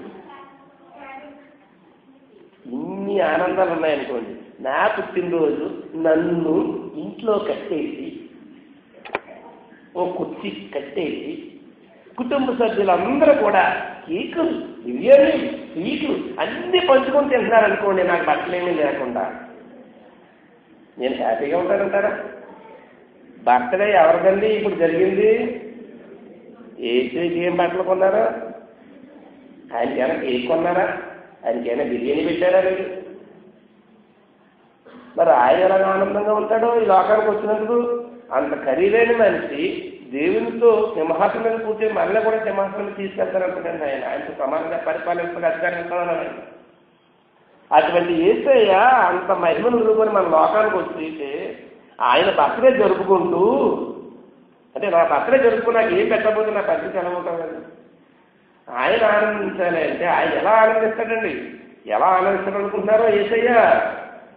ఇన్ని ఆనందాలు ఉన్నాయనుకోండి. నా పుట్టినరోజు నన్ను ఇంట్లో కట్టేసి, ఓ కుర్చీ కట్టేసి, కుటుంబ సభ్యులందరూ కూడా కేకులు, బిర్యానీ, స్వీట్లు అన్నీ పంచుకొని తింటున్నారనుకోండి, నాకు బట్టలేమీ లేకుండా. నేను హ్యాపీగా ఉంటానంటారా? బర్త్డే ఎవరిదండి ఇప్పుడు జరిగింది? ఏం బట్టలు కొన్నారా? ఆయనకైనా కేక్ కొన్నారా? ఆయనకైనా బిర్యానీ పెట్టారా లేదు? మరి ఆయన ఎలాగ ఆనందంగా ఉంటాడో ఈ లోకానికి వచ్చినందుకు? అంత ఖరీదైన మనిషి దేవునితో సింహాసనం మీద కూర్చొని మళ్ళీ కూడా సింహాసనం తీసుకెళ్తారంటుందండి. ఆయనతో సమానంగా పరిపాలించగా అధికారిస్తామని. అటువంటి యేసయ్య అంత మహిమను నిలుపుకొని మన లోకానికి వచ్చి ఆయన బర్త్డే జరుపుకుంటూ, అంటే నా బర్త్డే జరుపుకుని నాకు ఏం పెట్టకపోతే నా పరిస్థితి ఎలా ఉంటుందండి? ఆయన ఆనందించాలి అంటే ఆయన ఎలా ఆనందిస్తాడండి? ఎలా ఆనందిస్తాడనుకుంటున్నారో యేసయ్య?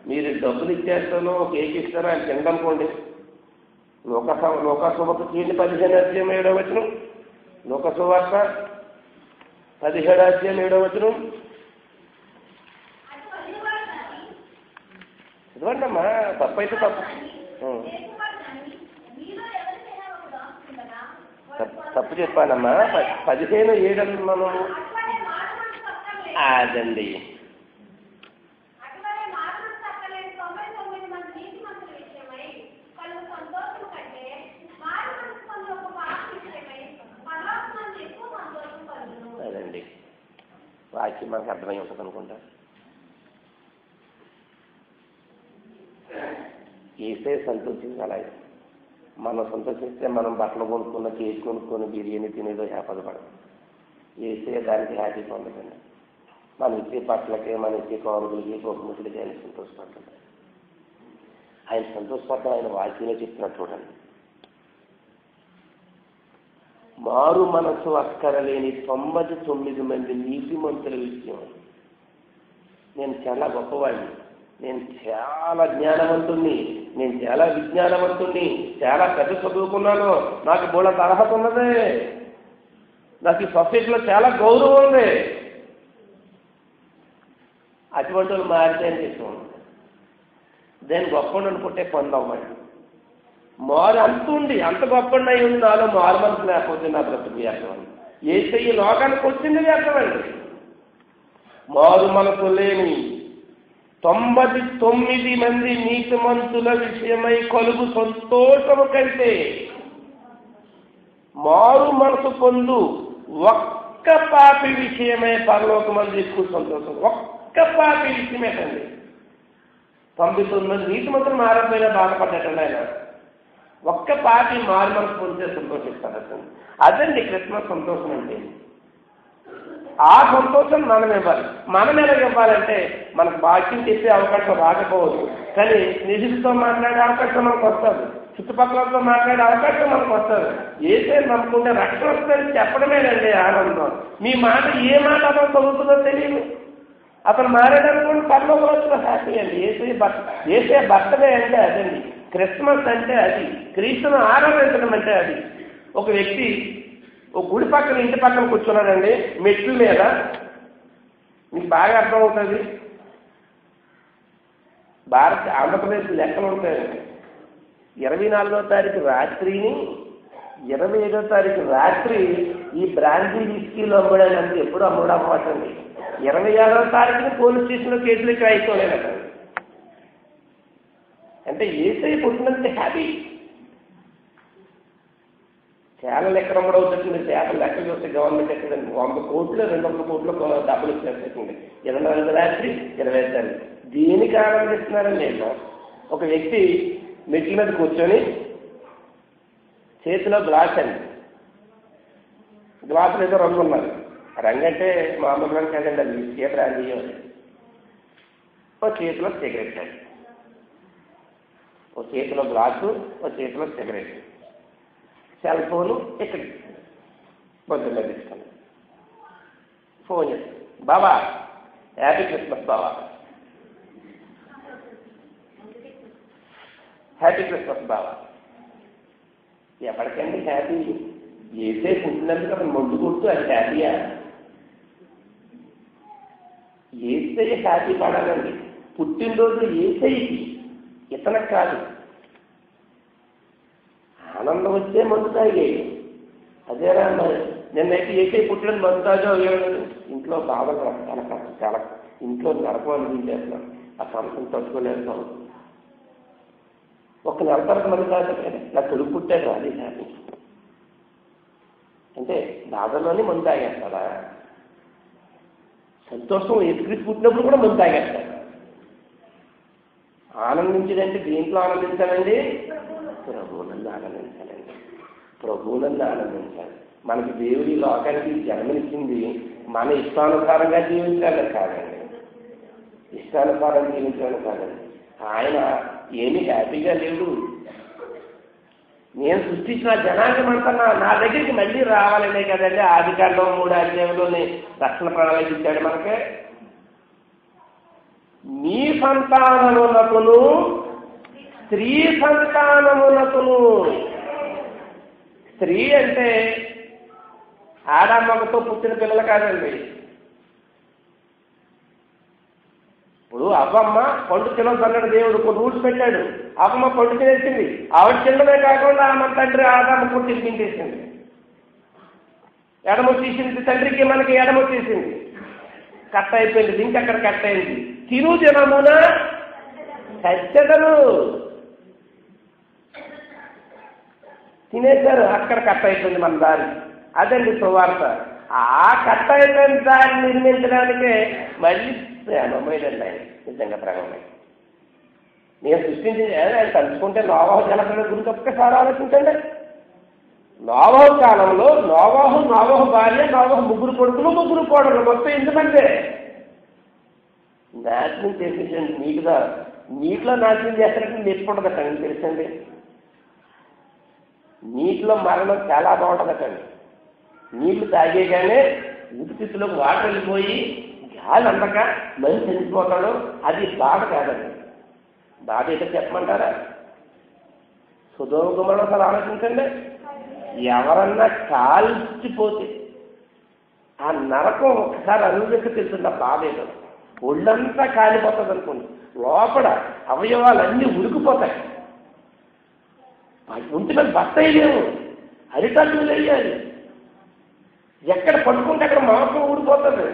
మీరు డబ్బులు ఇచ్చేస్తానో కేక్ ఇస్తానో ఆయన తినదనుకోండి. లోకసువార్త చేయండి 15వ అధ్యాయం 7వ వచనం. లోకసువార్త 17వ అధ్యాయం 7వ వచనం చదవండమ్మా. తప్పైతే తప్పు చెప్పానమ్మా. 15:7 మనం అదండి. అదండి వాక్యం మనకు అర్థమై ఉంటుంది అనుకుంటా. ఏసే సంతోషించాలి. మనం సంతోషిస్తే మనం బట్టలు కొనుక్కున్న, కేక్ కొనుక్కొని, బిర్యానీ తినేదో హ్యాపీపడదు. ఏసే దానికి హ్యాపీ పొందకండి. మన ఇచ్చే బట్టలకి, మన ఇచ్చే కానుకలకి, బహుమతులకి ఆయన సంతోషపడతాడు. ఆయన సంతోషపడతాం. ఆయన వాక్యంలో చెప్తున్నట్టు చూడండి. మారు మనసు అక్కరలేని 99 మంది నీతిమంతుల విషయం నేను చాలా గొప్పవాడిని, నేను చాలా జ్ఞానవంతుణ్ణి, నేను చాలా విజ్ఞానవంతుణ్ణి, చాలా పెద్ద చదువుకున్నాను, నాకు బోళ్ళ అర్హత ఉన్నదే, నాకు ఈ సొసైటీలో చాలా గౌరవం ఉంది. అటువంటి వాళ్ళు మారితే అని చెప్తున్నాను. దాన్ని గొప్పని అనుకుంటే పొందవ్వండి. మారు అంతుండి అంత గొప్పండి అయి ఉంది, నాలో మారు మనసు లేకపోతే నా బ్రతుకు వ్యర్థమండి. యేసయ్య లోకానికి వచ్చింది వ్యర్థమండి. మారు మనసు లేని 99 మంది నీతిమంతుల విషయమై కలుగు సంతోషము కంటే మారు మనసు పొందు ఒక్క పాపి విషయమై పరలోకమందు ఎక్కువ సంతోషం. ఒక్క పాపి విషయమే కండి. 99 మంది నీతిమంతులు మారపోయినా బాధపడ్డటండి ఆయన. ఒక్క పాపి మారు మనసు పొందితే సంతోషిస్తారు. అదండి క్రిస్మస్ సంతోషం అంటే. ఆ సంతోషం మనం ఇవ్వాలి. మనం ఎలా ఇవ్వాలంటే మనకు వాక్యం చెప్పే అవకాశం రాకపోవచ్చు, కానీ నిధులతో మాట్లాడే అవకాశం మనకు వస్తుంది, చుట్టుపక్కలతో మాట్లాడే అవకాశం మనకు వస్తుంది. ఏసే నమ్ముకుంటే రక్షణ వస్తుందని చెప్పడమేనండి ఆనందం. మీ మాట ఏ మాట అతను చదువుతుందో తెలియదు, అతను మారాడనుకోండి పరలోకం వచ్చిన హ్యాపీ అండి. ఏసే బర్త్డే అంటే అదండి. క్రిస్మస్ అంటే అది. క్రీస్తును ఆరాధించడం అంటే అది. ఒక వ్యక్తి ఒక గుడి పక్కన ఇంటి పక్కన కూర్చున్నాడండి మెట్ల మీద. మీకు బాగా అర్థమవుతుంది. ఆంధ్రప్రదేశ్ లెక్కలు ఉంటాయండి. 24వ తారీఖు రాత్రిని 25వ తారీఖు రాత్రి ఈ బ్రాండీ విస్కీలు అమ్మడానికి ఎప్పుడు అమ్మడమ్మటండి. 26వ తారీఖుని పోలీస్ స్టేషన్లో కేసులు ఇక్కడ అయిపోలేదట. అంటే యేసయ్య పుట్టినంత హ్యాపీ. చాలా లెక్కలు అమ్మడవుతుంది. చేపలు లెక్కలు చూస్తే గవర్నమెంట్ ఎక్కడండి 100 కోట్లు 200 కోట్లు డబ్బులు ఇచ్చేస్తుంది. 24వ రాత్రి 25వ తారీఖు దేనికి ఆనందిస్తున్నారని నేను. ఒక వ్యక్తి మెట్ల మీద కూర్చొని చేతిలో గ్లాస్ అండి. గ్లాసులు ఏదో రంగు ఉన్నారు. రంగు అంటే మామూలు రంగు కాదండి, అది విస్కీ బ్రాండీ. ఓ చేతిలో సిగరెట్ అండి, ఓ చేతిలో గ్లాసు, ఓ చేతిలో సిగరెట్, సెల్ ఫోను ఇక్కడ పొద్దున్న తీసుకున్నాను. ఫోన్ చేస్తాను, బాబా హ్యాపీ క్రిస్మస్ బాబా, హ్యాపీ క్రిస్మస్ బాబా. ఎప్పటికండి హ్యాపీ? ఏసే పుట్టినందుకు అతను ముందు కొడుతూ అది హ్యాపీయా? ఏసే హ్యాపీ పడాలండి. పుట్టినరోజు ఏసైకి, ఇతనికి కాదు. ఆనందం వచ్చే మందు తాగేది అదేరా. మరి నిన్నైతే ఏసై పుట్టిన మందు తాగో ఇంట్లో బాధలు చాలా ఇంట్లో నరకం అనిపించేస్తున్నాను. ఆ సమస్యను తట్టుకోలేస్తాం. ఒక నెల తరగతి మంది తాగలేదు, నా కొడుకు పుట్టాడు అది హ్యాపీ. అంటే బాధలోనే మందు తాగేస్తాడా? సంతోషం ఎదుగురికి పుట్టినప్పుడు కూడా మందు తాగేస్తాడు. ఆనందించడంటే దేంట్లో ఆనందించాలండి? ప్రభువునందు ఆనందించాలండి. ప్రభువునందు ఆనందించాలి. మనకి దేవుడి లోకానికి జన్మనిచ్చింది మన ఇష్టానుసారంగా జీవించాలని కాదండి, ఇష్టానుసారం జీవించాలని కాదండి. ఆయన ఏమీ హ్యాపీగా లేడు. నేను సృష్టించిన జనాంగం అంతా నా దగ్గరికి మళ్ళీ రావాలనే కదండి ఆదికాండం 3 అధ్యాయంలోనే రక్షణ ప్రణాళిక ఇచ్చాడు మనకే. నీ సంతానమునకును స్త్రీ సంతానమునకును. స్త్రీ అంటే ఆడమ్మతో పుట్టిన పిల్లలు కాదండి. ఇప్పుడు అవ్వమ్మ పండు తినొద్దన్నాడు దేవుడు, కొన్ని రూల్స్ పెట్టాడు. అవ్వమ్మ పండు తినేసింది. ఆవిడ తినడమే కాకుండా ఆమె తండ్రి ఆదాము కూడా తినిపించేసింది. ఎడమొచ్చేసింది తండ్రికి, మనకి ఎడమొచ్చేసింది. కట్ అయిపోయింది, ఇంకక్కడ కట్ అయింది. తిను దినమున చచ్చెదరు. తినేశారు, అక్కడ కట్ అయిపోయింది మన దారి. అదండి సువార్త. ఆ కట్ అయిపోయిన దాన్ని నిర్మించడానికే మళ్ళీ ప్రేమమైనండి ఆయన. నిజంగా ప్రేమమై నేను సృష్టించింది ఆయన తలుచుకుంటే నోవాహు జలకళ గురించి ఒక్కసారి ఆలోచించండి. నోవాహు కాలంలో నోవాహు భార్య, నోవాహు 3 కొడుకులు 3 కోడలు, మొత్తం ఎందుకంటే నాశనం చేసేసండి. నీటిలో నాశనం చేస్తారంటే నేర్చుకుంటుందట మీకు తెలుసండి. నీటిలో మరణం చాలా బాగుంటుందటండి. నీళ్లు తాగేగానే ఊపిరితిత్తులోకి వాటర్ వెళ్ళిపోయి గాలి అందక మనిషి చనిపోతాడు, అది బాధ కాదండి. బాధ ఏదో చెప్పమంటారా? సుధోగుమలో అసలు ఆలోచించండి. ఎవరన్నా కాల్చిపోతే ఆ నరకం ఒకసారి అనుభవించి తెలుస్తుంది. ఆ బాధ ఏదో ఒళ్ళంతా కాలిపోతుంది అనుకోండి, లోపల అవయవాలన్నీ ఉడికిపోతాయి. ఒంటి మీద బట్ట వేయలేము, అరిటాకులు వేయాలి, ఎక్కడ పట్టుకుంటే అక్కడ మాంసం ఊడిపోతుంది.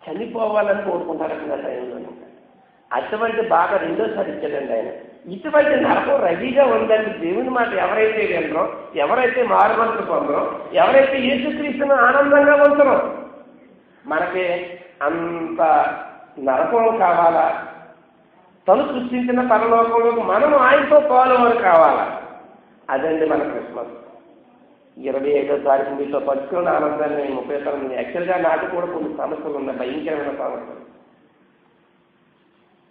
చనిపోవాలని కోరుకుంటారన్న టైంలో అటువంటి బాధ రెండోసారి ఇచ్చాడండి ఆయన. ఇటువంటి నరకం రెడీగా ఉందండి. దేవుని మాట ఎవరైతే వినరో, ఎవరైతే మారుమనసు పొందరో, ఎవరైతే యేసుక్రీస్తును ఆనందంగా ఉంచరో, మనకి అంత నరకం కావాలా? తను సృష్టించిన పరలోకంలో మనం ఆయనతో పాలువారు కావాలా? అదండి మన క్రిస్మస్. 25వ తారీఖు మీతో పంచుకున్న ఆనందాన్ని 30 తరగతి. యాక్చువల్గా నాకు కూడా కొన్ని సమస్యలు ఉన్నాయి, భయంకరమైన సమస్యలు.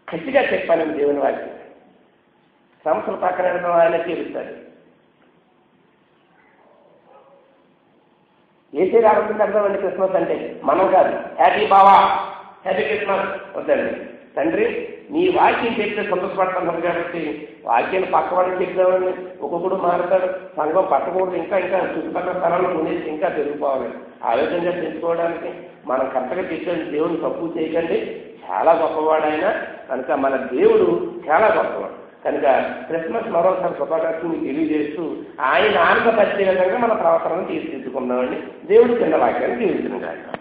గట్టిగా చెప్పానండి దేవుని వారికి. సమస్యలు పక్కన వెళ్ళడం ఆయన తీరుస్తాడు. ఏసీ రావడానికి అర్థమండి క్రిస్మస్ అంటే. మనం కాదు హ్యాపీ బావా హ్యాపీ క్రిస్మస్ వద్దండి. తండ్రి నీ వాక్యం చెప్తే సంతోషపడుతున్నాం కాబట్టి వాక్యాన్ని పక్క వాళ్ళకి చెప్తామని ఒక్కొక్కడు మారుతాడు. సంఘం పట్టకూడదు, ఇంకా చుట్టుపక్కల స్థలాల్లో కొనేసి ఇంకా పెరిగిపోవాలి. ఆలోచనగా పెంచుకోవడానికి మనం కరెక్ట్గా చెప్పేది. దేవుని తప్పు చేయకండి, చాలా గొప్పవాడు ఆయన. కనుక మన దేవుడు చాలా గొప్పవాడు. కనుక క్రిస్మస్ మరోసారి శుభాకాంక్షలు తెలియజేస్తూ ఆయన ఆనందపరిచే విధంగా మన ప్రవర్తనను తీర్చిదిద్దుకున్నామండి. దేవుడు చిన్న వాక్యాన్ని జీవించిన కాదు.